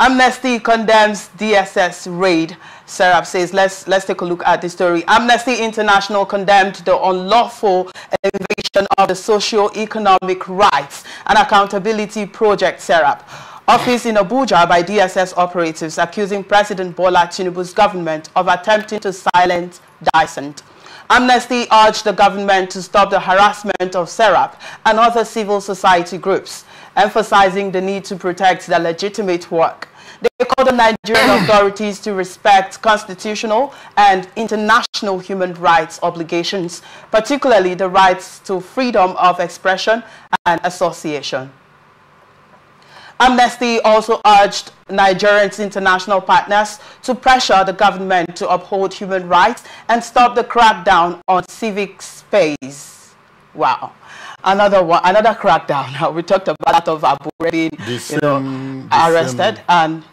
Amnesty condemns DSS raid. SERAP says, let's take a look at the story. Amnesty International condemned the unlawful invasion of the Socio-Economic Rights and Accountability Project, SERAP, office in Abuja by DSS operatives accusing President Bola Tinubu's government of attempting to silence dissent. Amnesty urged the government to stop the harassment of SERAP and other civil society groups, emphasizing the need to protect their legitimate work. They called on Nigerian authorities to respect constitutional and international human rights obligations, particularly the rights to freedom of expression and association. Amnesty also urged Nigerians' international partners to pressure the government to uphold human rights and stop the crackdown on civic space. Wow. Another crackdown. We talked about that of Abuja being arrested, and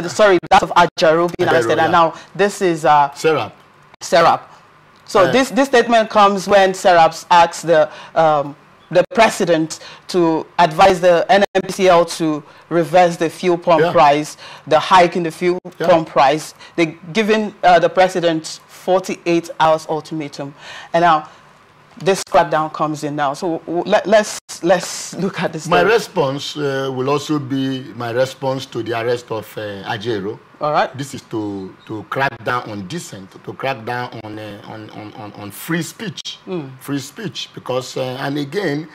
sorry, that of Ajaru being arrested, and now this is SERAP. So this statement comes when SERAP asks the president to advise the NMPCL to reverse the fuel pump price, the hike in the fuel pump price. They're giving the president 48 hours ultimatum, and now this crackdown comes in now. So let's look at this. My response will also be my response to the arrest of Ajero. All right. This is to crack down on dissent, to crack down on free speech, free speech. Because and again,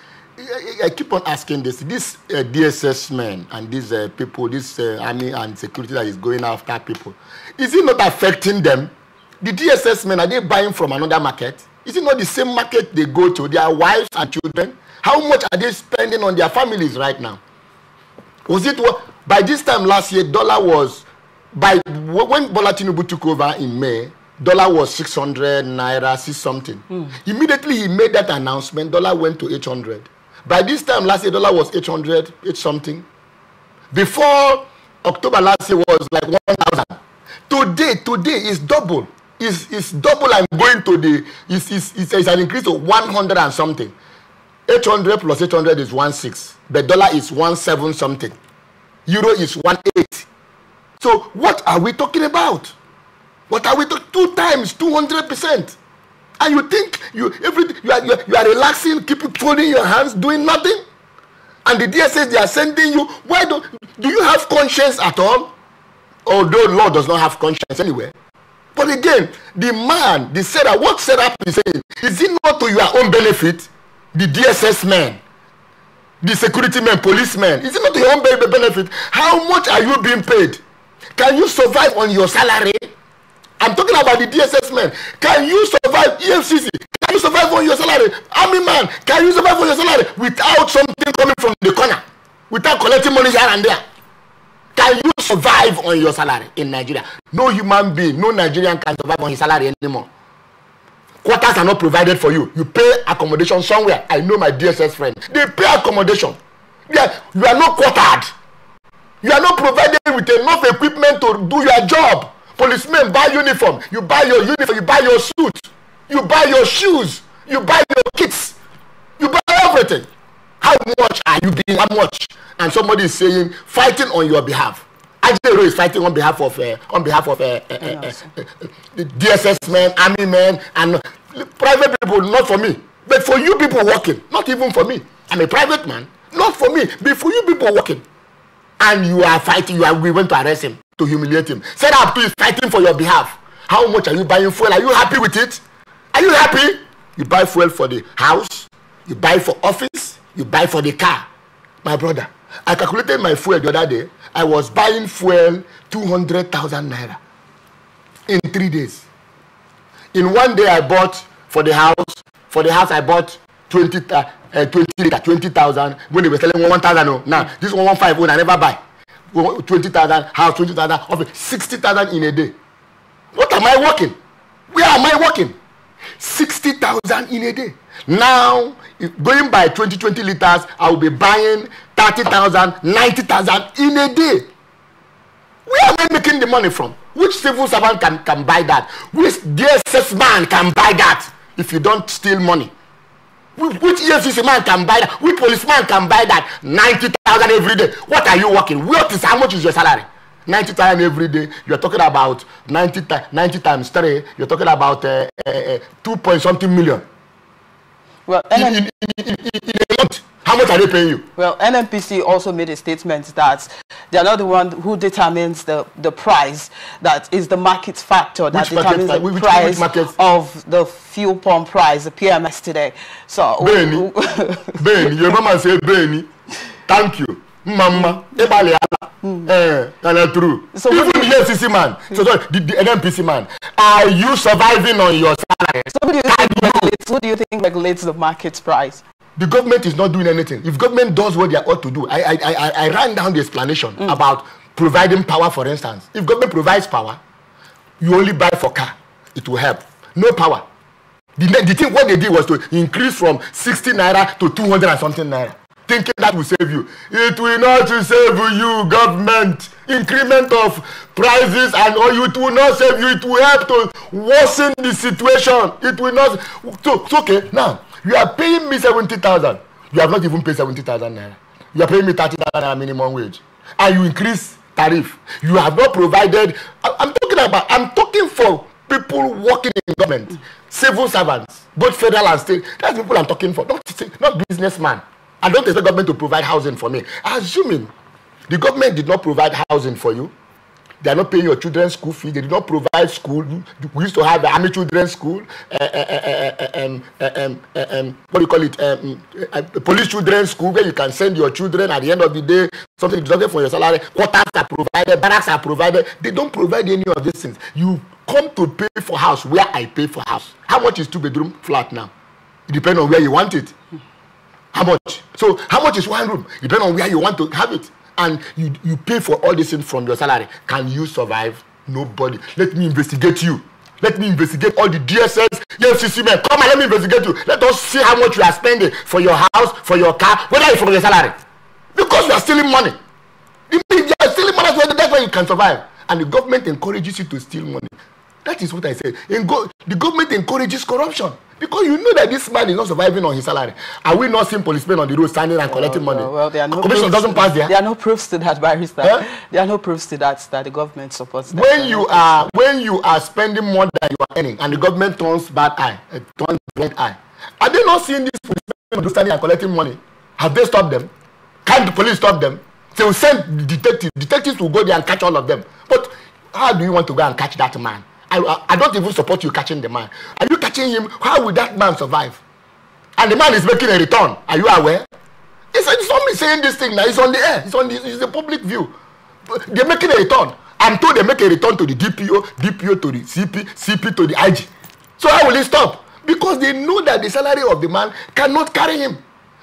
I keep on asking this DSS men and these people, this army and security that is going after people, is it not affecting them? The DSS men, are they buying from another market? Is it not the same market they go to, their wives and children? How much are they spending on their families right now? Was it what, by this time last year, dollar was, when Bola Tinubu took over in May, dollar was 600 naira, 6 something. Immediately he made that announcement, dollar went to 800. By this time last year, dollar was 800, 8 something. Before October last year was like 1,000. Today is double. It's double and going to the, it's an increase of 100 and something. 800 plus 800 is 16. The dollar is 17 something. Euro is 18. So what are we talking about? What are we talking? 2 times, 200%. And you think you are relaxing, keep folding your hands, doing nothing? And the DSS, they are sending you. Why do you have conscience at all? Although law does not have conscience anyway. But again, the man, the SERAP, what SERAP is saying, is it not to your own benefit? The DSS men, the security men, policemen, is it not to your own benefit? How much are you being paid? Can you survive on your salary? I'm talking about the DSS men. Can you survive EFCC? Can you survive on your salary? Army man, can you survive on your salary without something coming from the corner? Without collecting money here and there? Can you survive on your salary in Nigeria? No human being, no Nigerian can survive on his salary anymore. Quarters are not provided for you. You pay accommodation somewhere. I know my DSS friend. They pay accommodation. You are not quartered. You are not provided with enough equipment to do your job. Policemen buy uniform. You buy your uniform. You buy your suit. You buy your shoes. You buy your kits. You buy everything. How much are you being? How much? And somebody is saying, fighting on your behalf. Ajero is fighting on behalf of the DSS men, army men, and private people. Not for me, but for you people working. Not even for me. I'm a private man. Not for me, but for you people working. And you are fighting. We went to arrest him, to humiliate him. SERAP is fighting for your behalf. How much are you buying fuel? Are you happy with it? Are you happy? You buy fuel for the house. You buy for office. You buy for the car. My brother, I calculated my fuel the other day. I was buying fuel 200,000 naira in 3 days. In 1 day, I bought for the house. For the house, I bought 20,000. When they were selling 1,000, no. Now this 115, I never buy. 20,000 house, 20,000 office, 60,000 in a day. What am I working? Where am I working? 60,000 in a day. Now, going by 20 liters, I will be buying 30,000, 90,000 in a day. Where am I making the money from? Which civil servant can buy that? Which DSS man can buy that if you don't steal money? Which EFCC man can buy that? Which policeman can buy that? 90,000 every day. What are you working? How much is your salary? 90 times every day. You're talking about 90 times 3. You're talking about 2-point-something million. Well, in a month. How much are they paying you? Well, NNPC also made a statement that they are not the one who determines the price. That is the market factor that determines the price of the fuel pump price, the PMS today. So, Benny, your mama say Benny, thank you, Mama. True. So even the FCC man, so the NNPC man, are you surviving on your salary? So who do you think regulates the market price? The government is not doing anything. If government does what they ought to do, I ran down the explanation about providing power, for instance. If government provides power, you only buy for car. It will help. No power. The thing, what they did was to increase from 60 naira to 200 and something naira. Thinking that will save you. It will not save you, government. Increment of prices and all, it will not save you. It will help to worsen the situation. It will not. So okay, now, you are paying me 70,000. You have not even paid 70,000 naira. You are paying me 30,000 naira minimum wage. And you increase tariff. You have not provided. I'm talking for people working in government, civil servants, both federal and state. That's people I'm talking for, not businessman. I don't expect government to provide housing for me. Assuming the government did not provide housing for you, they are not paying your children's school fees. They did not provide school. We used to have the army children's school, what do you call it? Police children's school, where you can send your children at the end of the day, something deducted for your salary. Quarters are provided, barracks are provided. They don't provide any of these things. You come to pay for house where I pay for house. How much is 2-bedroom flat now? It depends on where you want it. How much? So how much is 1 room? Depends on where you want to have it. And you pay for all this things from your salary. Can you survive? Nobody. Let me investigate you. Let me investigate all the DSS, FCC men. Come and let me investigate you. Let us see how much you are spending for your house, for your car, whether it's from your salary. Because you are stealing money. You are stealing money, that's why you can survive. And the government encourages you to steal money. That is what I said. The government encourages corruption. Because you know that this man is not surviving on his salary. Are we not seeing policemen on the road standing and collecting money? Well, there are no commission doesn't pass there. There are no proofs to that, Barrister. Huh? There are no proofs to that the government supports that. When you are spending more than you are earning, and the government turns blind eye, are they not seeing these policemen standing and collecting money? Have they stopped them? Can't the police stop them? They will send detectives. Detectives will go there and catch all of them. But how do you want to go and catch that man? I don't even support you catching the man. Are you catching him? How will that man survive? And the man is making a return. Are you aware? It's not me saying this thing now. It's on the air. It's the public view. They're making a return. I'm told they make a return to the DPO to the CP to the IG. So how will it stop? Because they know that the salary of the man cannot carry him.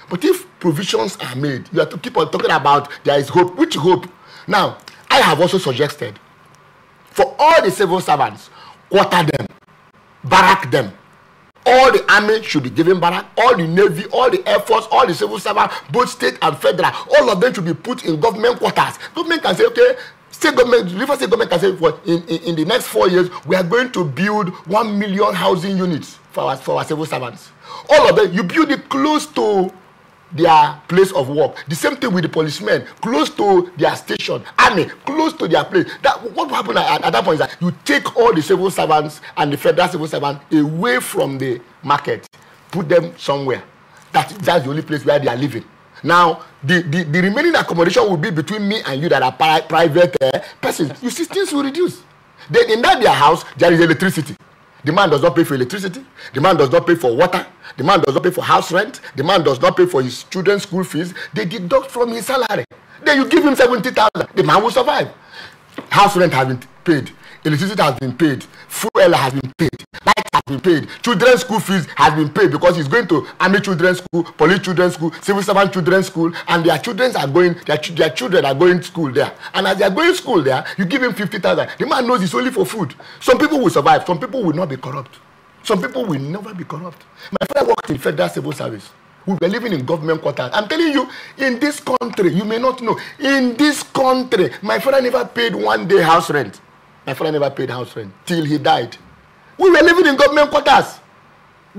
But if provisions are made, you have to keep on talking about there is hope. Which hope? Now, I have also suggested for all the civil servants, quarter them, barrack them. All the army should be given barrack, all the navy, all the air force, all the civil servants, both state and federal, all of them should be put in government quarters. Government can say, okay, River State government can say, in the next 4 years, we are going to build 1 million housing units for our civil servants. All of them, you build it close to their place of work. The same thing with the policemen, close to their station, army, close to their place. What will happen at that point is that you take all the civil servants and the federal civil servants away from the market, put them somewhere. That's the only place where they are living. Now, the remaining accommodation will be between me and you that are private persons. You see, things will reduce. Then in their house, there is electricity. The man does not pay for electricity. The man does not pay for water. The man does not pay for house rent. The man does not pay for his children's school fees. They deduct from his salary. Then you give him 70,000. The man will survive. House rent has been paid. Electricity has been paid. Fuel has been paid. Lights has been paid. Children's school fees has been paid because he's going to army children's school, police children's school, civil servant children's school, and their children are going to school there. And as they are going to school there, you give him 50,000. The man knows it's only for food. Some people will survive. Some people will not be corrupt. Some people will never be corrupt. My father worked in federal civil service. We were living in government quarters. I'm telling you, in this country, you may not know, in this country, my father never paid 1 day house rent. My father never paid house rent till he died. We were living in government quarters.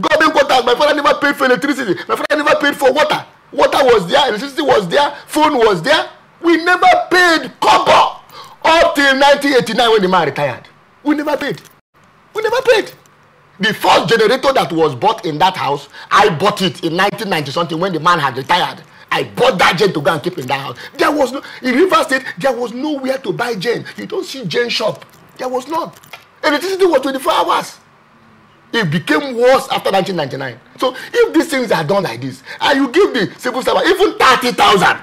Government quarters. My father never paid for electricity. My father never paid for water. Water was there. Electricity was there. Phone was there. We never paid kobo. Up till 1989 when the man retired. We never paid. We never paid. The first generator that was bought in that house, I bought it in 1990 something when the man had retired. I bought that gen to go and keep in that house. There was no, in River State, there was nowhere to buy gen. You don't see gen shop. There was none. Electricity was 24 hours. It became worse after 1999. So if these things are done like this, and you give the civil servant even 30,000,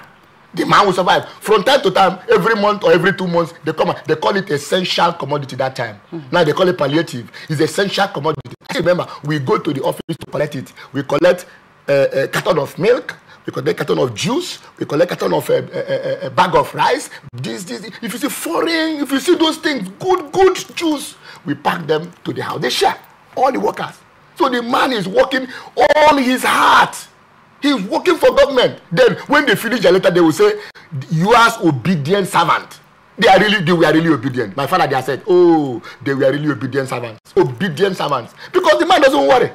the man will survive. From time to time, every month or every 2 months, they come. They call it essential commodity that time. Now they call it palliative. It's essential commodity. I remember, we go to the office to collect it. We collect a carton of milk. We collect a carton of juice. We collect a carton of a bag of rice. This. If you see foreign, if you see those things, good juice, we pack them to the house. They share, all the workers. So the man is working all his heart. He's working for government. Then when they finish their letter, they will say, yours obedient servant. They were really obedient. My father, they said, oh, they were really obedient servants. Obedient servants. Because the man doesn't worry.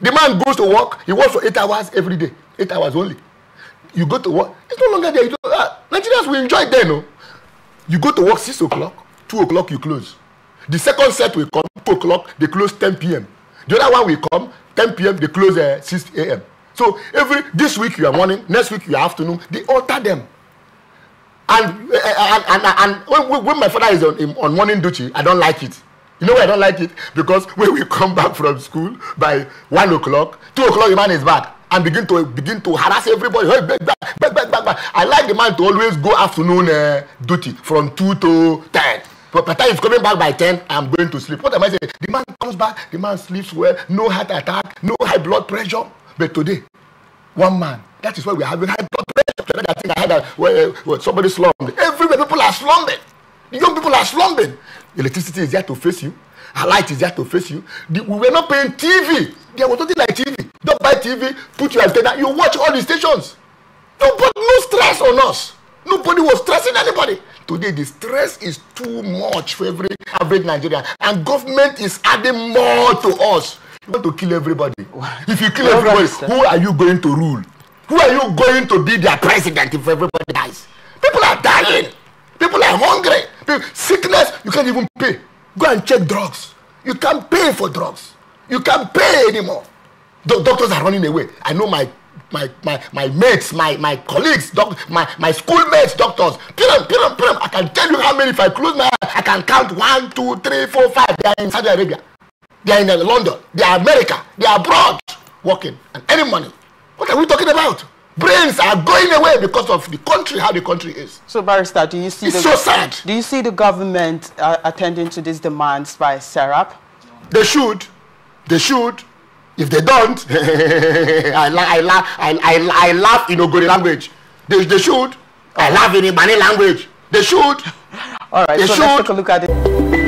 The man goes to work. He works for 8 hours every day. 8 hours only. You go to work. It's no longer there. Nigerians will enjoy it there, no? You go to work 6 o'clock. 2 o'clock, you close. The second set will come. 2 o'clock, they close 10 p.m. The other one will come. 10 p.m., they close 6 a.m. So this week you are morning. Next week you are afternoon. They alter them. And when my father is on morning duty, I don't like it. You know why I don't like it? Because when we come back from school by 1 o'clock, 2 o'clock the man is back and begin to harass everybody. Hey, back. I like the man to always go afternoon duty from 2 to 10. But by the time he's coming back by 10, I'm going to sleep. What am I saying? The man comes back, the man sleeps well, no heart attack, no high blood pressure. But today, one man, that is why we're having high blood pressure. I think I had where somebody slumped. Everywhere people are slumping. The young people are slumping. Electricity is there to face you. A light is there to face you. We were not paying TV. There was nothing like TV. Don't buy TV, put your antenna, you watch all the stations. No stress on us. Nobody was stressing anybody. Today, the stress is too much for every average Nigerian. And government is adding more to us. You want to kill everybody. If you kill everybody, who are you going to rule? Who are you going to be their president if everybody dies? People are dying. People are hungry. Sickness, you can't even pay. Go and check drugs. You can't pay for drugs. You can't pay anymore. The doctors are running away. I know my mates, my colleagues, my schoolmates, doctors. I can tell you how many. If I close my eyes, I can count 1, 2, 3, 4, 5. They are in Saudi Arabia. They are in London. They are America. They are abroad working and earning money. What are we talking about? Brains are going away because of the country, how the country is. So, Barrister, do you see it's so sad. Do you see the government attending to these demands by SERAP? They should. They should. If they don't, I laugh in Ogoni language. They should. I laugh in Ibani language. They should. All right. They so should. Let's take a look at it.